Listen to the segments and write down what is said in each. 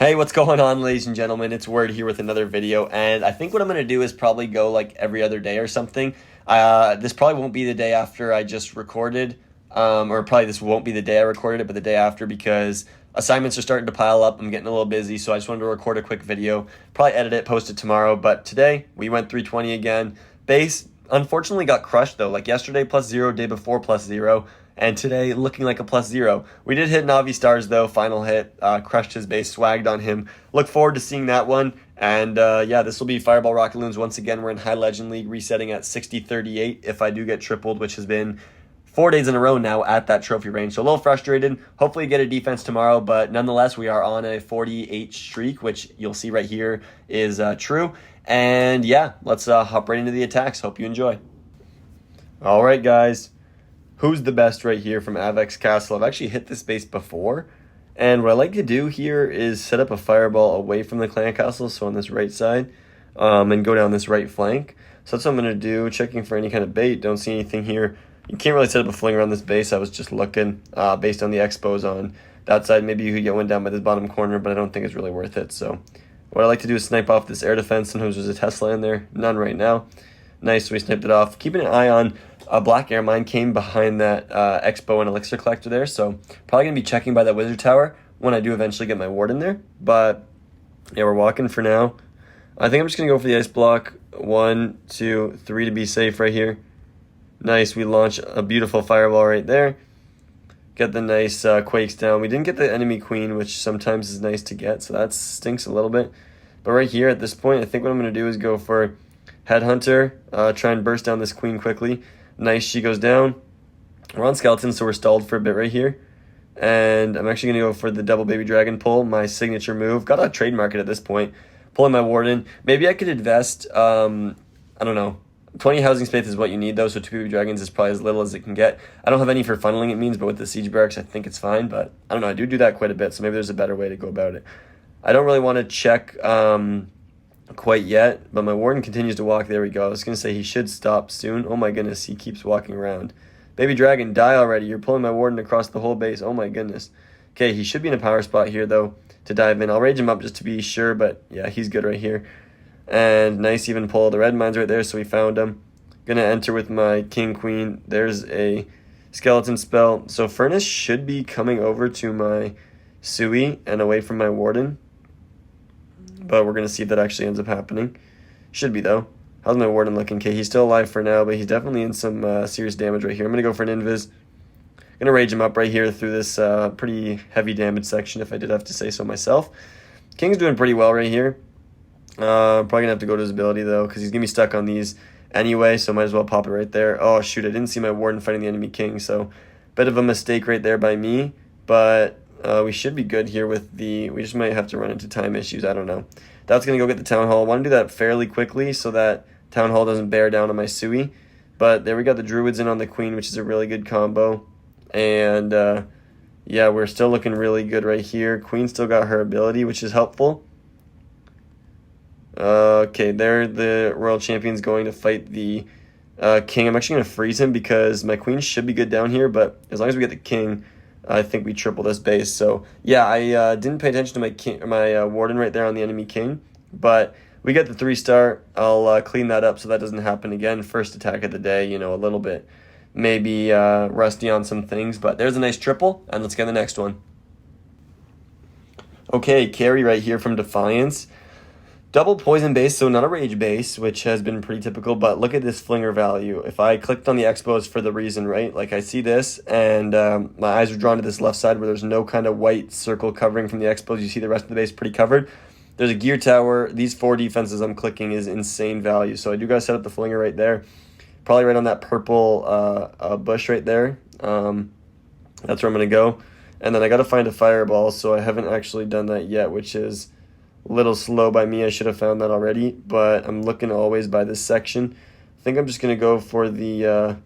Hey, what's going on, ladies and gentlemen? It's Word here with another video, and I think what I'm going to do is probably go like every other day or something. This probably won't be the day after I just recorded, or probably this won't be the day I recorded it, but the day after, because assignments are starting to pile up. I'm getting a little busy, so I just wanted to record a quick video, probably edit it, post it tomorrow. But today, we went 320 again. Base, unfortunately, got crushed, though. Like yesterday, +0, day before, +0. And today, looking like a +0. We did hit NAVI STARS, though. Final hit. Crushed his base. Swagged on him. Look forward to seeing that one. And, yeah, this will be Fireball Rocket Loons once again. We're in High Legend League, resetting at 60-38 if I do get tripled, which has been 4 days in a row now at that trophy range. So a little frustrated. Hopefully get a defense tomorrow. But nonetheless, we are on a 48 streak, which you'll see right here is true. And, yeah, let's hop right into the attacks. Hope you enjoy. All right, guys. Who's the best right here from Avex Castle? I've actually hit this base before, and what I like to do here is set up a fireball away from the clan castle, so on this right side, and go down this right flank. So that's what I'm going to do, checking for any kind of bait. Don't see anything here. You can't really set up a fling around this base. I was just looking based on the expos on that side. Maybe you could get one down by this bottom corner, but I don't think it's really worth it. So what I like to do is snipe off this air defense. Sometimes there's a Tesla in there. None right now. Nice, we sniped it off. Keeping an eye on a black air mine came behind that expo and elixir collector there, so probably going to be checking by that wizard tower when I do eventually get my ward in there. But yeah, we're walking for now. I think I'm just going to go for the ice block. 1, 2, 3 to be safe right here. Nice, we launch a beautiful fireball right there. Get the nice quakes down. We didn't get the enemy queen, which sometimes is nice to get, so that stinks a little bit. But right here at this point, I think what I'm going to do is go for Headhunter, try and burst down this queen quickly. Nice, she goes down. We're on skeleton, so we're stalled for a bit right here. And I'm actually going to go for the double baby dragon pull, my signature move. Got to trademark it at this point. Pulling my warden. Maybe I could invest, I don't know. 20 housing space is what you need, though, so 2 baby dragons is probably as little as it can get. I don't have any for funneling, it means, but with the siege barracks, I think it's fine. But I don't know, I do that quite a bit, so maybe there's a better way to go about it. I don't really want to check quite yet, but my warden continues to walk. There we go. I was going to say he should stop soon. Oh my goodness, he keeps walking around. Baby dragon, die already. You're pulling my warden across the whole base. Oh my goodness. Okay, he should be in a power spot here, though, to dive in. I'll rage him up just to be sure, but yeah, he's good right here. And nice even pull. The red mine's right there, so we found him. Going to enter with my king queen. There's a skeleton spell. So furnace should be coming over to my Sui and away from my warden. But we're going to see if that actually ends up happening. Should be, though. How's my warden looking? Okay, he's still alive for now, but he's definitely in some serious damage right here. I'm going to go for an invis. Going to rage him up right here through this pretty heavy damage section, if I did have to say so myself. King's doing pretty well right here. Probably going to have to go to his ability, though, because he's going to be stuck on these anyway, so might as well pop it right there. Oh, shoot, I didn't see my warden fighting the enemy king, so bit of a mistake right there by me, but we should be good here with the... We just might have to run into time issues. I don't know. That's going to go get the town hall. I want to do that fairly quickly so that town hall doesn't bear down on my Sui. But there we got the druids in on the queen, which is a really good combo. And yeah, we're still looking really good right here. Queen still got her ability, which is helpful. Okay, there the royal champion's going to fight the king. I'm actually going to freeze him because my queen should be good down here. But as long as we get the king... I think we triple this base. So yeah, I didn't pay attention to my warden right there on the enemy king, but we get the 3-star. I'll clean that up so that doesn't happen again. First attack of the day, you know, a little bit maybe rusty on some things, but there's a nice triple, and let's get the next one. Okay, carry right here from Defiance. Double poison base, so not a rage base, which has been pretty typical, but look at this flinger value. If I clicked on the expos for the reason, right, like I see this, and my eyes are drawn to this left side where there's no kind of white circle covering from the expos. You see the rest of the base pretty covered. There's a gear tower. These 4 defenses I'm clicking is insane value, so I do got to set up the flinger right there. Probably right on that purple bush right there. That's where I'm going to go. And then I got to find a fireball, so I haven't actually done that yet, which is... little slow by me. I should have found that already, but I'm looking always by this section. I think I'm just going to go for the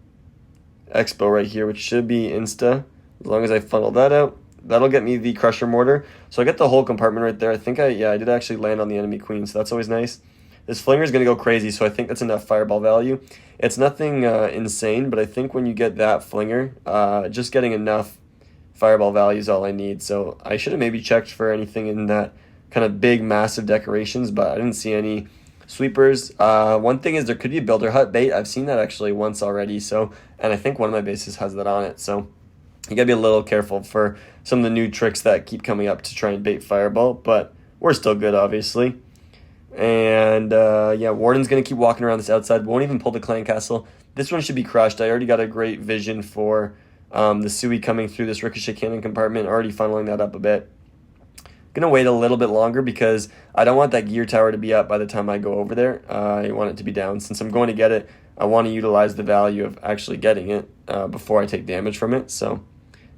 expo right here, which should be insta. As long as I funnel that out, that'll get me the crusher mortar. So I get the whole compartment right there. I think I did actually land on the enemy queen, so that's always nice. This flinger is going to go crazy, so I think that's enough fireball value. It's nothing insane, but I think when you get that flinger, just getting enough fireball value is all I need. So I should have maybe checked for anything in that kind of big, massive decorations, but I didn't see any sweepers. One thing is there could be a builder hut bait. I've seen that actually once already, so, and I think one of my bases has that on it, so you gotta be a little careful for some of the new tricks that keep coming up to try and bait fireball, but we're still good, obviously. And yeah, Warden's going to keep walking around this outside. Won't even pull the clan castle. This one should be crushed. I already got a great vision for the Sui coming through this ricochet cannon compartment. Already funneling that up a bit. Going to wait a little bit longer because I don't want that gear tower to be up by the time I go over there. I want it to be down. Since I'm going to get it, I want to utilize the value of actually getting it before I take damage from it. So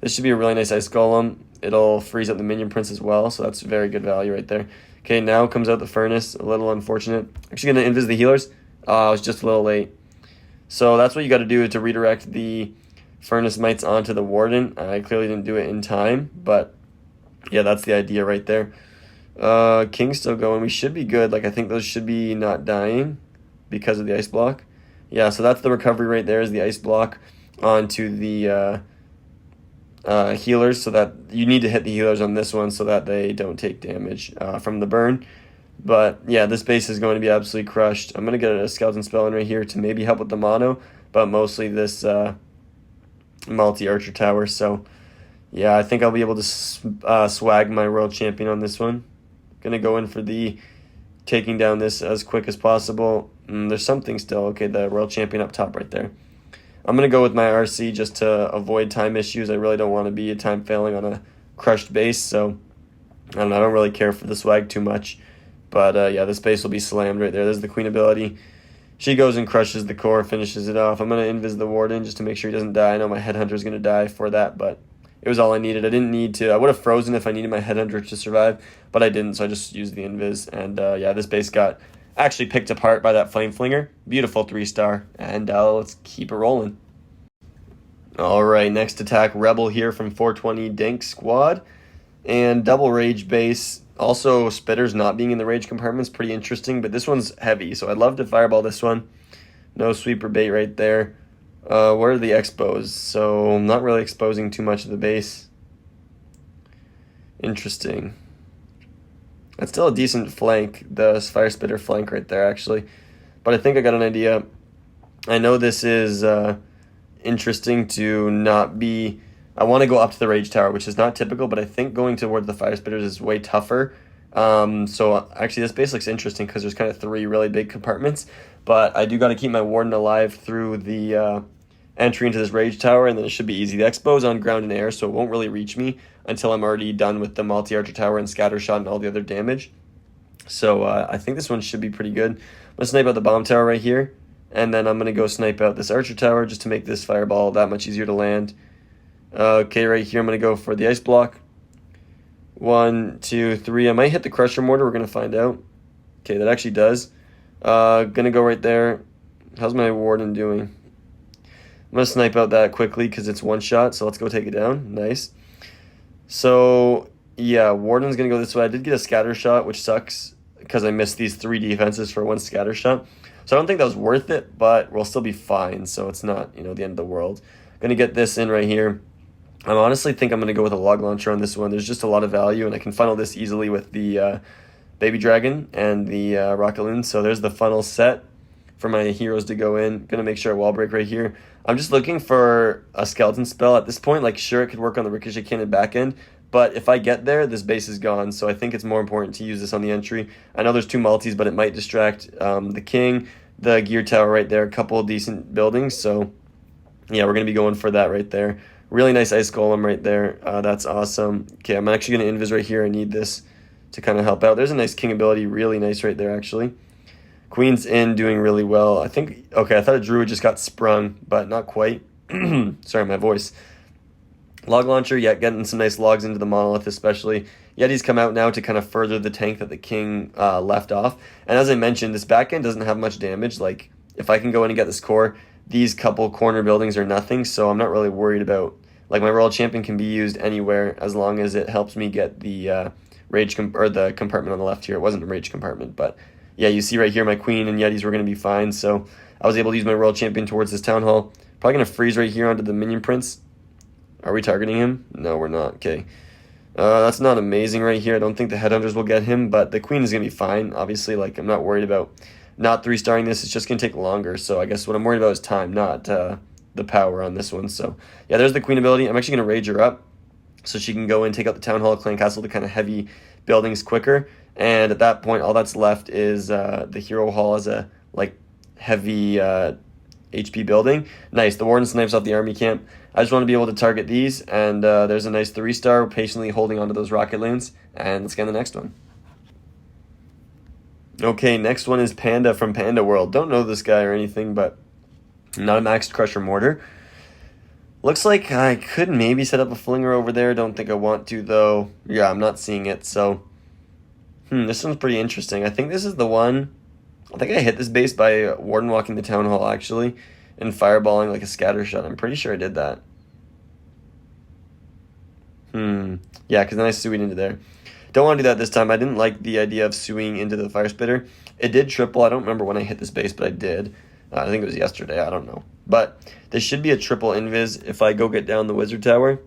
this should be a really nice ice golem. It'll freeze up the minion prince as well, so that's very good value right there. Okay, now comes out the furnace. A little unfortunate. Actually going to invis the healers. I was just a little late. So that's what you got to do to redirect the furnace mites onto the warden. I clearly didn't do it in time, but yeah, that's the idea right there. King's still going. We should be good. Like, I think those should be not dying because of the ice block. Yeah, so that's the recovery right there, is the ice block onto the healers, so that you need to hit the healers on this one so that they don't take damage from the burn. But yeah, this base is going to be absolutely crushed. I'm going to get a skeleton spell in right here to maybe help with the mono, but mostly this multi-archer tower. So yeah, I think I'll be able to swag my world champion on this one. Going to go in for the taking down this as quick as possible. There's something still. Okay, the world champion up top right there. I'm going to go with my RC just to avoid time issues. I really don't want to be a time failing on a crushed base, so I don't really care for the swag too much. But yeah, this base will be slammed right there. There's the queen ability. She goes and crushes the core, finishes it off. I'm going to invis the warden just to make sure he doesn't die. I know my headhunter is going to die for that, but it was all I needed. I didn't need to. I would have frozen if I needed my headhunter to survive, but I didn't, so I just used the invis. And yeah, this base got actually picked apart by that flame flinger. Beautiful 3-star, and let's keep it rolling. All right, next attack, Rebel here from 420 Dink Squad, and double rage base. Also, spitters not being in the rage compartment is pretty interesting, but this one's heavy, so I'd love to fireball this one. No sweeper bait right there. Where are the expos? So I'm not really exposing too much of the base. Interesting. That's still a decent flank, the fire spitter flank right there, actually. But I think I got an idea. I know this is interesting to not be... I want to go up to the rage tower, which is not typical, but I think going toward the fire spitters is way tougher. So actually this base looks interesting because there's kind of 3 really big compartments, but I do got to keep my warden alive through the entry into this rage tower, and then it should be easy. The expo's on ground and air, so it won't really reach me until I'm already done with the multi-archer tower and scatter shot and all the other damage. So I think this one should be pretty good. I'm going to snipe out the bomb tower right here, and then I'm going to go snipe out this archer tower just to make this fireball that much easier to land. Okay, right here I'm going to go for the ice block. 1, 2, 3. I might hit the crusher mortar. We're going to find out. Okay, that actually does. Going to go right there. How's my warden doing? I'm going to snipe out that quickly because it's one shot, so let's go take it down. Nice. So, yeah, warden's going to go this way. I did get a scatter shot, which sucks because I missed these 3 defenses for 1 scatter shot. So I don't think that was worth it, but we'll still be fine, so it's not, the end of the world. Going to get this in right here. I honestly think I'm going to go with a log launcher on this one. There's just a lot of value, and I can funnel this easily with the baby dragon and the rocket loon. So there's the funnel set for my heroes to go in. Going to make sure I wall break right here. I'm just looking for a skeleton spell at this point. Like, sure, it could work on the ricochet cannon back end, but if I get there, this base is gone. So I think it's more important to use this on the entry. I know there's 2 multis, but it might distract the king, the gear tower right there, a couple of decent buildings. So yeah, we're going to be going for that right there. Really nice ice golem right there. That's awesome. Okay, I'm actually going to invis right here. I need this to kind of help out. There's a nice king ability. Really nice right there, actually. Queen's in, doing really well. I think... Okay, I thought a druid just got sprung, but not quite. Sorry, my voice. Log launcher, yeah, getting some nice logs into the monolith especially. Yetis come out now to kind of further the tank that the king left off. And as I mentioned, this back end doesn't have much damage. Like, if I can go in and get this core, these couple corner buildings are nothing, so I'm not really worried about... Like, my world champion can be used anywhere as long as it helps me get the the compartment on the left here. It wasn't a rage compartment, but yeah, you see right here my queen and yetis were going to be fine, so I was able to use my world champion towards this town hall. Probably going to freeze right here onto the minion prince. Are we targeting him? No, we're not. Okay. That's not amazing right here. I don't think the headhunters will get him, but the queen is going to be fine. Obviously, like, I'm not worried about not 3-starring this. It's just going to take longer. So I guess what I'm worried about is time, not the power on this one. So yeah, there's the queen ability. I'm actually going to rage her up so she can go and take out the town hall, clan castle, the kind of heavy buildings quicker. And at that point, all that's left is the hero hall as a like heavy HP building. Nice. The warden snipes off the army camp. I just want to be able to target these, and there's a nice 3-star patiently holding onto those rocket loons. And let's get the next one. Okay, next one is Panda from Panda World. Don't know this guy or anything, but not a maxed Crusher Mortar. Looks like I could maybe set up a Flinger over there. Don't think I want to, though. Yeah, I'm not seeing it, so... this one's pretty interesting. I think this is the one... I think I hit this base by Warden walking the Town Hall, actually, and fireballing like a scatter shot. I'm pretty sure I did that. Yeah, because then I suied into there. Don't want to do that this time. I didn't like the idea of suing into the fire spitter. It did triple. I don't remember when I hit this base, but I did. I think it was yesterday. I don't know. But this should be a triple invis if I go get down the wizard tower.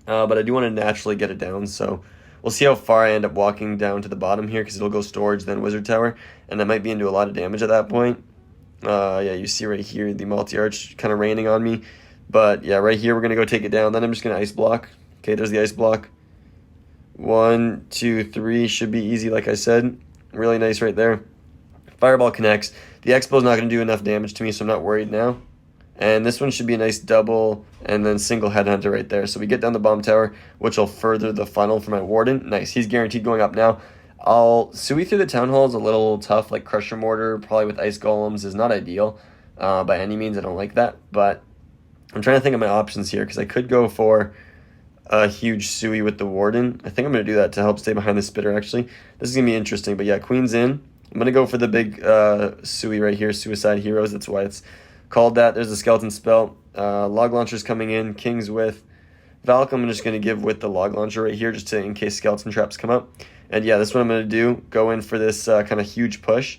But I do want to naturally get it down, so we'll see how far I end up walking down to the bottom here, because it'll go storage, then wizard tower, and I might be into a lot of damage at that point. Yeah, you see right here the multi-arch kind of raining on me. But yeah, right here we're going to go take it down. Then I'm just going to ice block. Okay, there's the ice block. 1, 2, 3 should be easy, like I said. Really nice right there. Fireball connects. The Expo's not going to do enough damage to me, so I'm not worried now. And this one should be a nice double and then single headhunter right there. So we get down the bomb tower, which will further the funnel for my warden. Nice. He's guaranteed going up now. I'll sui through the town hall is a little tough, like Crusher Mortar, probably with ice golems is not ideal by any means. I don't like that, but I'm trying to think of my options here, because I could go for a huge sui with the warden. I think I'm going to do that to help stay behind the spitter, actually. This is going to be interesting, but yeah, queen's in. I'm going to go for the big sui right here, Suicide Heroes. That's why it's called that. There's the skeleton spell. Log launcher's coming in. King's with. Valk, I'm just going to give with the log launcher right here, just to, in case skeleton traps come up. And yeah, that's what I'm going to do. Go in for this kind of huge push.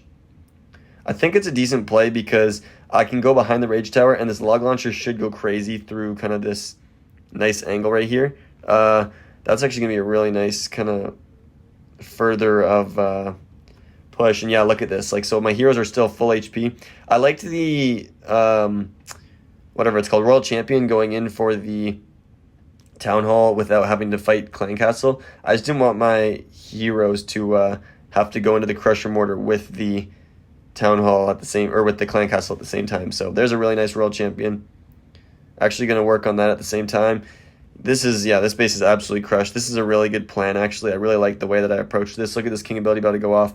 I think it's a decent play because I can go behind the rage tower, and this log launcher should go crazy through kind of this nice angle right here. That's actually going to be a really nice kind of further of push. And yeah, look at this. Like, so my heroes are still full HP. I liked the whatever it's called, Royal Champion, going in for the town hall without having to fight clan castle. I just didn't want my heroes to have to go into the Crusher Mortar with the town hall at the same, or with the clan castle at the same time. So there's a really nice Royal Champion. Actually going to work on that at the same time. This is, yeah, this base is absolutely crushed. This is a really good plan, actually. I really like the way that I approached this. Look at this King ability about to go off.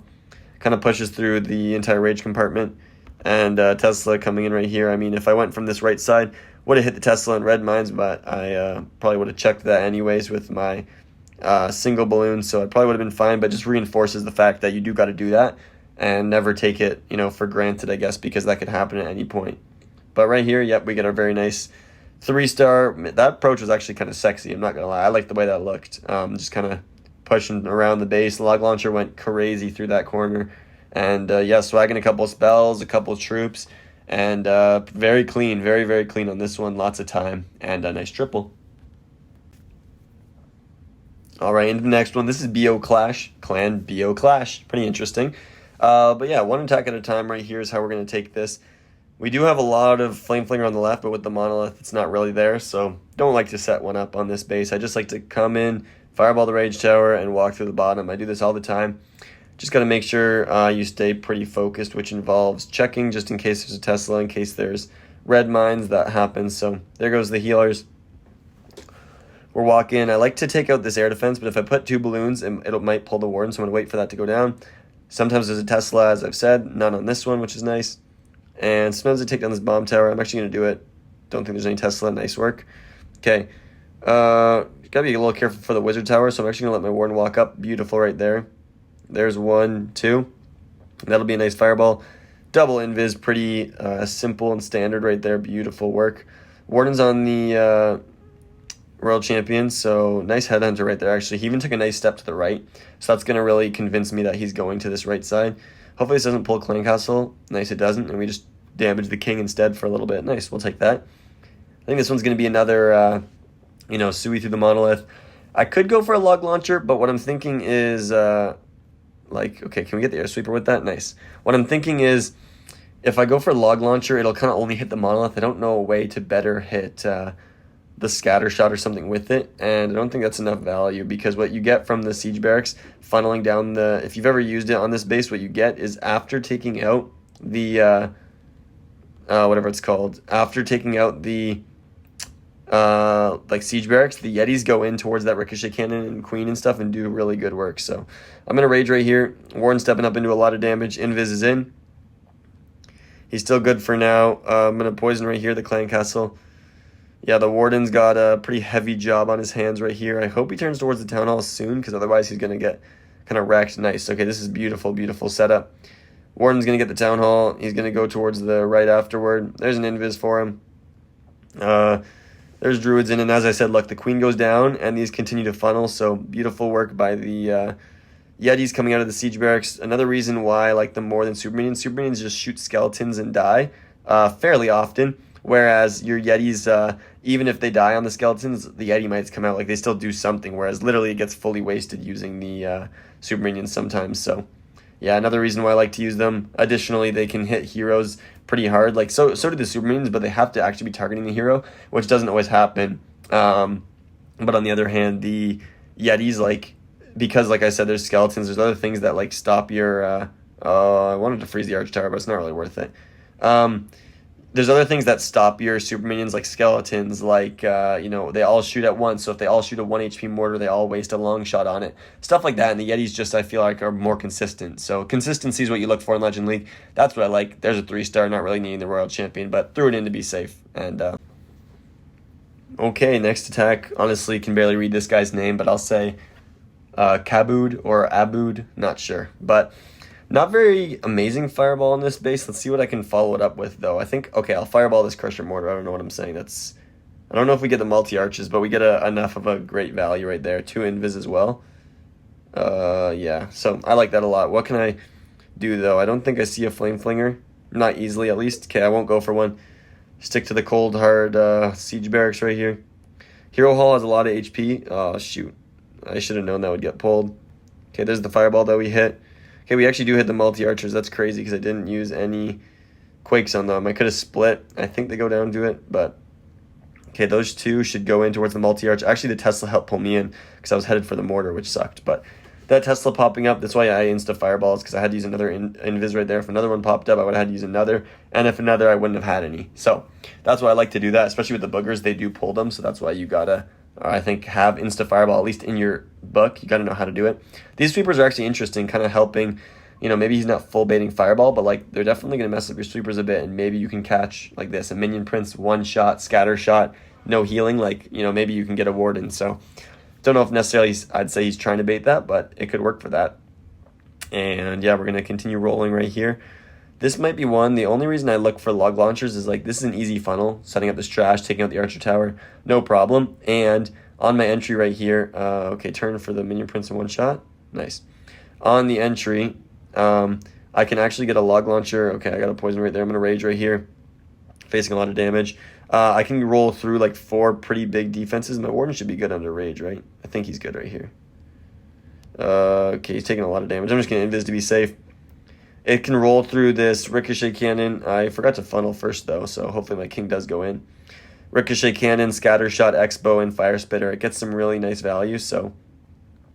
Kind of pushes through the entire rage compartment. And Tesla coming in right here. I mean, if I went from this right side, would have hit the Tesla in red mines, but I probably would have checked that anyways with my single balloon, so it probably would have been fine, but just reinforces the fact that you do got to do that and never take it, for granted, I guess, because that could happen at any point. But right here, yep, we get our very nice 3-star. That approach was actually kind of sexy, I'm not going to lie. I like the way that looked. Just kind of pushing around the base. Log launcher went crazy through that corner. And yeah, swagging a couple of spells, a couple of troops, and very clean, very, very clean on this one. Lots of time, and a nice triple. All right, into the next one. This is BO Clash, Clan BO Clash. Pretty interesting. But yeah, one attack at a time right here is how we're going to take this. We do have a lot of Flame Flinger on the left, but with the Monolith, it's not really there, so don't like to set one up on this base. I just like to come in, fireball the Rage Tower, and walk through the bottom. I do this all the time. Just got to make sure you stay pretty focused, which involves checking just in case there's a Tesla, in case there's red mines, that happens. So there goes the healers. We're walking. I like to take out this air defense, but if I put 2 balloons, it might pull the warden, so I'm going to wait for that to go down. Sometimes there's a Tesla, as I've said. None on this one, which is nice. And sometimes I take down this bomb tower. I'm actually going to do it. Don't think there's any Tesla. Nice work. Okay. Got to be a little careful for the wizard tower, so I'm actually going to let my warden walk up. Beautiful right there. There's 1, 2. That'll be a nice fireball. Double invis, pretty simple and standard right there. Beautiful work. Warden's on the Royal Champion, so nice headhunter right there, actually. He even took a nice step to the right, so that's going to really convince me that he's going to this right side. Hopefully this doesn't pull Clan Castle. Nice, it doesn't, and we just damage the king instead for a little bit. Nice, we'll take that. I think this one's going to be another, sui through the Monolith. I could go for a log launcher, but what I'm thinking is, like, okay, can we get the air sweeper with that? Nice. What I'm thinking is, if I go for log launcher, it'll kind of only hit the monolith. I don't know a way to better hit the scatter shot or something with it, and I don't think that's enough value, because what you get from the siege barracks funneling down the, if you've ever used it on this base, what you get is after taking out the whatever it's called, after taking out the like siege barracks, the Yetis go in towards that ricochet cannon and queen and stuff and do really good work. So I'm gonna rage right here. Warden stepping up into a lot of damage. Invis is in. He's still good for now. I'm gonna poison right here the clan castle. Yeah, the Warden's got a pretty heavy job on his hands right here. I hope he turns towards the town hall soon, because otherwise he's gonna get kind of wrecked. Nice. Okay, this is beautiful, beautiful setup. Warden's gonna get the town hall. He's gonna go towards the right afterward. There's an invis for him. There's druids in, and as I said, look, the queen goes down, and these continue to funnel. So beautiful work by the Yetis coming out of the siege barracks. Another reason why I like them more than super minions. Super minions just shoot skeletons and die fairly often. Whereas your Yetis, even if they die on the skeletons, the Yeti mites come out, like they still do something, whereas literally it gets fully wasted using the super minions sometimes. So yeah, another reason why I like to use them. Additionally, they can hit heroes pretty hard. Like so do the super minions, but they have to actually be targeting the hero, which doesn't always happen. But on the other hand, the Yetis, like, because like I said, there's skeletons, there's other things that like stop your I wanted to freeze the arch tower, but it's not really worth it. There's other things that stop your super minions, like skeletons, like, you know, they all shoot at once. So if they all shoot a 1 HP mortar, they all waste a long shot on it. Stuff like that. And the Yetis just, I feel like, are more consistent. So consistency is what you look for in Legend League. That's what I like. There's a 3-star, not really needing the Royal Champion, but threw it in to be safe. And, okay, next attack. Honestly, can barely read this guy's name, but I'll say Kabud or Abud, not sure. But not very amazing fireball in this base. Let's see what I can follow it up with, though. I think, okay, I'll fireball this Crusher Mortar. I don't know what I'm saying. I don't know if we get the multi-arches, but we get enough of a great value right there. 2 invis as well. Yeah, so I like that a lot. What can I do, though? I don't think I see a Flame Flinger. Not easily, at least. Okay, I won't go for one. Stick to the cold, hard siege barracks right here. Hero Hall has a lot of HP. Oh, shoot. I should have known that would get pulled. Okay, there's the fireball that we hit. Okay, we actually do hit the multi-archers. That's crazy because I didn't use any quakes on them. I could have split. I think they go down to it, but okay, those 2 should go in towards the multi-arch. Actually, the Tesla helped pull me in because I was headed for the mortar, which sucked. But that Tesla popping up, that's why I insta-fireballs, because I had to use another invis right there. If another one popped up, I would have had to use another. And if another, I wouldn't have had any. So that's why I like to do that, especially with the boogers. They do pull them, so that's why you gotta, I think, have insta-fireball, at least in your book. You gotta know how to do it. These sweepers are actually interesting, kind of helping. You know, maybe he's not full baiting fireball, but like they're definitely going to mess up your sweepers a bit, and maybe you can catch like this, a minion prince, 1 shot, scatter shot, no healing, like, you know, maybe you can get a warden. So don't know if necessarily I'd say he's trying to bait that, but it could work for that. And yeah, we're going to continue rolling right here. This might be one. The only reason I look for log launchers is like this is an easy funnel, setting up this trash, taking out the archer tower, no problem. And on my entry right here, okay, turn for the minion prince in 1 shot. Nice. On the entry, I can actually get a log launcher. Okay, I got a poison right there. I'm going to rage right here, facing a lot of damage. I can roll through like 4 pretty big defenses. My warden should be good under rage, right? I think he's good right here. Okay, he's taking a lot of damage. I'm just going to invis to be safe. It can roll through this ricochet cannon. I forgot to funnel first, though, so hopefully my king does go in. Ricochet cannon, scatter shot, X-bow, and fire spitter. It gets some really nice value, so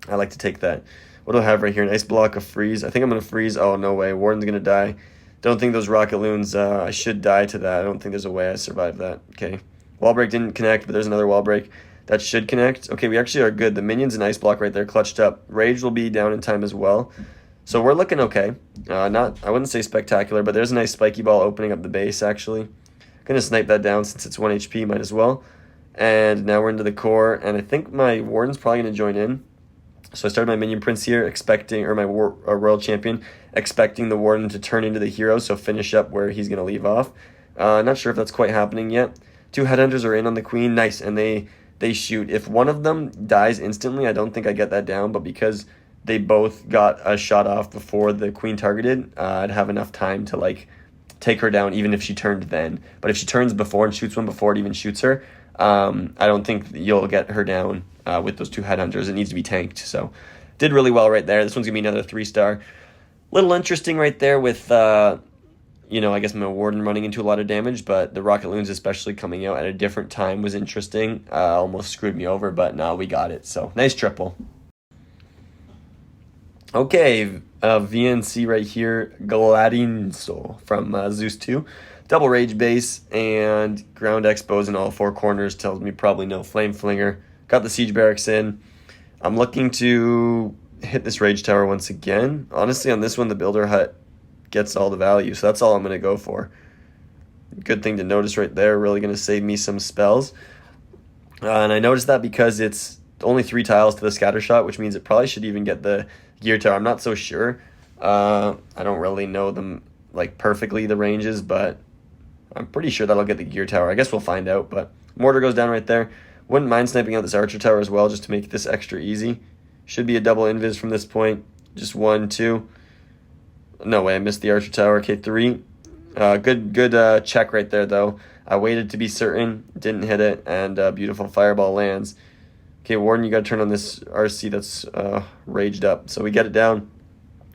I like to take that. What do I have right here? Nice block of freeze. I think I'm going to freeze. Oh, no way. Warden's going to die. Don't think those rocket loons, I should die to that. I don't think there's a way I survive that. Okay. Wall break didn't connect, but there's another wall break. That should connect. Okay, we actually are good. The minions and ice block right there clutched up. Rage will be down in time as well. So we're looking okay. I wouldn't say spectacular, but there's a nice spiky ball opening up the base, actually. Going to snipe that down since it's 1 HP, might as well. And now we're into the core, and I think my warden's probably going to join in. So I started my minion prince here, expecting, or my royal champion, expecting the warden to turn into the hero, so finish up where he's going to leave off. Not sure if that's quite happening yet. 2 headhunters are in on the queen, nice, and they shoot. If one of them dies instantly, I don't think I get that down, but because they both got a shot off before the queen targeted, I'd have enough time to like take her down, even if she turned then. But if she turns before and shoots one before it even shoots her, I don't think you'll get her down with those 2 headhunters. It needs to be tanked. So did really well right there. This one's going to be another 3-star. Little interesting right there with, I guess my Warden running into a lot of damage, but the Rocket Loons especially coming out at a different time was interesting. Almost screwed me over, but no, we got it. So nice triple. Okay, VNC right here, Gladinso from Zeus 2. Double Rage Base and Ground Expos in all 4 corners tells me probably no Flame Flinger. Got the Siege Barracks in. I'm looking to hit this Rage Tower once again. Honestly, on this one, the Builder Hut gets all the value, so that's all I'm going to go for. Good thing to notice right there, really going to save me some spells. And I noticed that because it's only 3 tiles to the Scatter Shot, which means it probably should even get the Gear Tower. I'm not so sure. I don't really know them like perfectly, the ranges, but I'm pretty sure that'll get the Gear Tower. I guess we'll find out, but Mortar goes down right there. Wouldn't mind sniping out this Archer Tower as well, just to make this extra easy. Should be a double invis from this point. Just 1, 2. No way, I missed the Archer Tower. Okay, 3. Good check right there, though. I waited to be certain, didn't hit it, and beautiful Fireball lands. Okay, Warden, you got to turn on this RC that's raged up. So we get it down.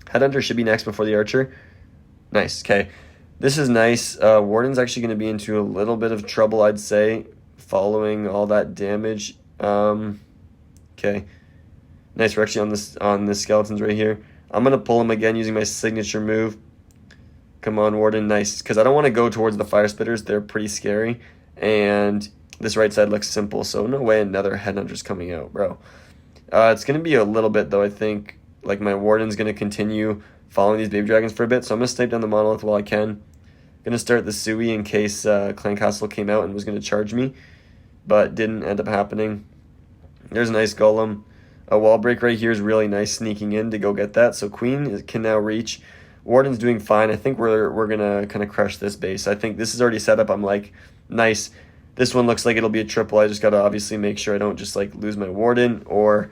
Headhunter should be next before the Archer. Nice, okay. This is nice. Warden's actually going to be into a little bit of trouble, I'd say, following all that damage. Okay. Nice, we're actually on this Skeletons right here. I'm going to pull him again using my signature move. Come on, Warden, nice. Because I don't want to go towards the Fire Spitters. They're pretty scary. And this right side looks simple, so no way another Headhunter's coming out, bro. It's going to be a little bit, though, I think. Like, my Warden's going to continue following these Baby Dragons for a bit, so I'm going to snipe down the Monolith while I can. Going to start the Sui in case Clan Castle came out and was going to charge me, but didn't end up happening. There's a nice Golem. A wall break right here is really nice sneaking in to go get that, so Queen can now reach. Warden's doing fine. I think we're going to kind of crush this base. I think this is already set up. I'm like, nice. This one looks like it'll be a triple. I just got to obviously make sure I don't just like lose my Warden or,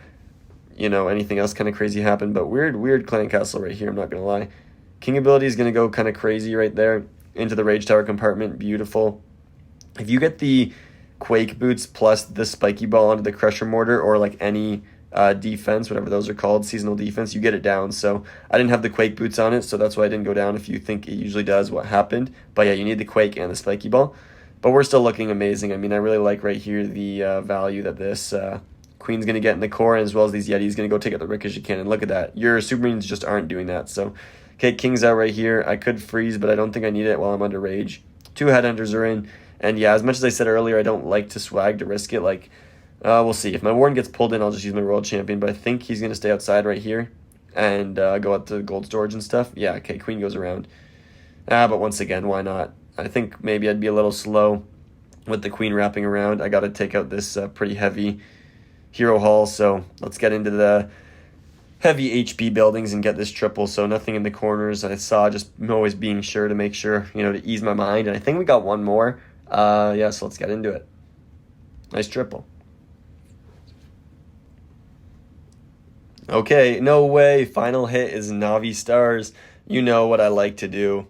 anything else kind of crazy happen. But weird Clan Castle right here, I'm not going to lie. King ability is going to go kind of crazy right there into the Rage Tower compartment. Beautiful. If you get the Quake Boots plus the Spiky Ball onto the Crusher Mortar or like any defense, whatever those are called, seasonal defense, you get it down. So I didn't have the Quake Boots on it, so that's why I didn't go down. If you think it usually does, what happened. But yeah, you need the Quake and the Spiky Ball. But we're still looking amazing. I mean, I really like right here the value that this Queen's going to get in the core, as well as these Yetis going to go take out the Ricochet Cannon. Look at that. Your Supermarines just aren't doing that. So, okay, King's out right here. I could freeze, but I don't think I need it while I'm under Rage. 2 Headhunters are in. And yeah, as much as I said earlier, I don't like to swag to risk it. Like, we'll see. If my Warden gets pulled in, I'll just use my World Champion. But I think he's going to stay outside right here and go out to gold storage and stuff. Yeah, okay, Queen goes around. But once again, why not? I think maybe I'd be a little slow with the Queen wrapping around. I got to take out this pretty heavy Hero Hall. So let's get into the heavy HP buildings and get this triple. So nothing in the corners. I saw just always being sure to make sure, to ease my mind. And I think we got one more. Yeah, so let's get into it. Nice triple. Okay, no way. Final hit is NAVI Stars. You know what I like to do.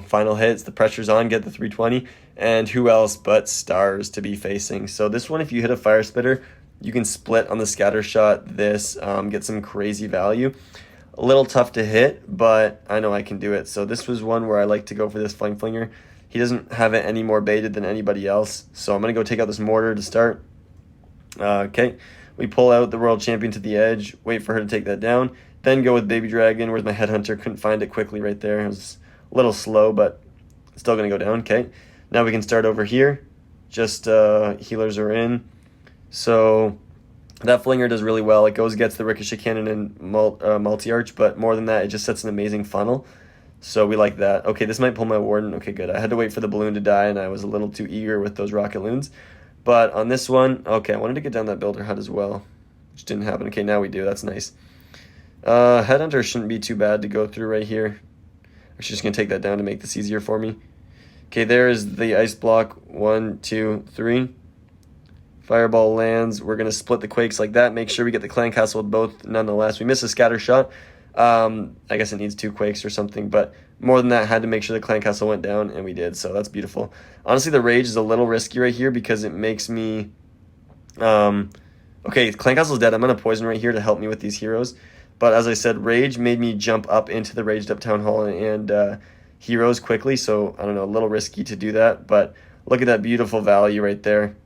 Final hits, the pressure's on, get the 320. And who else but Stars to be facing. So this one, if you hit a Fire Spitter, you can split on the Scatter Shot this, get some crazy value. A little tough to hit, but I know I can do it. So this was one where I like to go for this Flame Flinger. He doesn't have it any more baited than anybody else. So I'm going to go take out this Mortar to start. Okay, we pull out the World Champion to the edge, wait for her to take that down, then go with Baby Dragon. Where's my Headhunter? Couldn't find it quickly right there. It was a little slow, but still going to go down. Okay, now we can start over here. Just healers are in. So that Flinger does really well. It gets the Ricochet Cannon and multi-arch, but more than that, it just sets an amazing funnel. So we like that. Okay, this might pull my Warden. Okay, good. I had to wait for the balloon to die, and I was a little too eager with those Rocket Loons. But on this one, okay, I wanted to get down that Builder Hut as well, which didn't happen. Okay, now we do. That's nice. Headhunter shouldn't be too bad to go through right here. I'm just going to take that down to make this easier for me. Okay, there is the Ice Block. 1, 2, 3. Fireball lands. We're going to split the Quakes like that. Make sure we get the Clan Castle with both nonetheless. We miss a Scatter Shot, I guess it needs 2 Quakes or something, but more than that, had to make sure the Clan Castle went down, and we did, so that's beautiful. Honestly, the Rage is a little risky right here because it makes me... okay, Clan Castle's dead. I'm going to Poison right here to help me with these heroes. But as I said, Rage made me jump up into the Raged Up Town Hall and heroes quickly, so I don't know, a little risky to do that. But look at that beautiful value right there.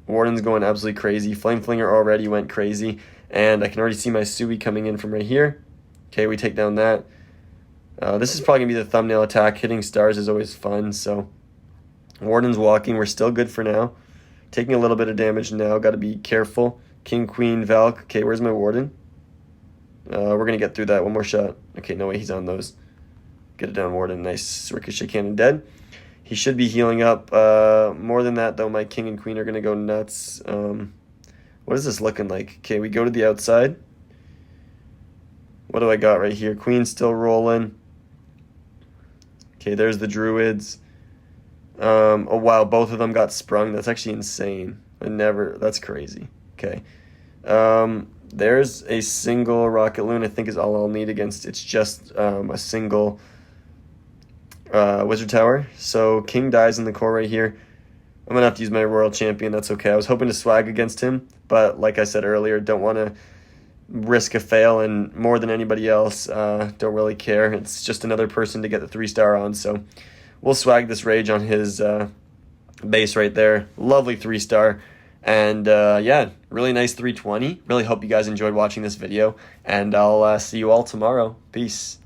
Warden's going absolutely crazy. Flame Flinger already went crazy, and I can already see my Sui coming in from right here. Okay, we take down that. This is probably going to be the thumbnail attack. Hitting stars is always fun, so Warden's walking. We're still good for now. Taking a little bit of damage now. Got to be careful. King, Queen, Valk. Okay, where's my Warden? We're going to get through that. One more shot. Okay, no way, he's on those. Get it down, Warden. Nice. Ricochet Cannon dead. He should be healing up. More than that, though, my King and Queen are going to go nuts. What is this looking like? Okay, we go to the outside. What do I got right here? Queen's still rolling. Okay, there's the Druids. Oh, wow, both of them got sprung. That's actually insane. That's crazy. Okay. There's a single Rocket Loon, I think is all I'll need against. It's just a single Wizard Tower. So King dies in the core right here. I'm going to have to use my Royal Champion. That's okay. I was hoping to swag against him, but like I said earlier, don't want to risk a fail, and more than anybody else, don't really care. It's just another person to get the 3-star on, so we'll swag this Rage on his base right there. Lovely 3-star. And yeah, really nice 320. Really hope you guys enjoyed watching this video, and I'll see you all tomorrow. Peace.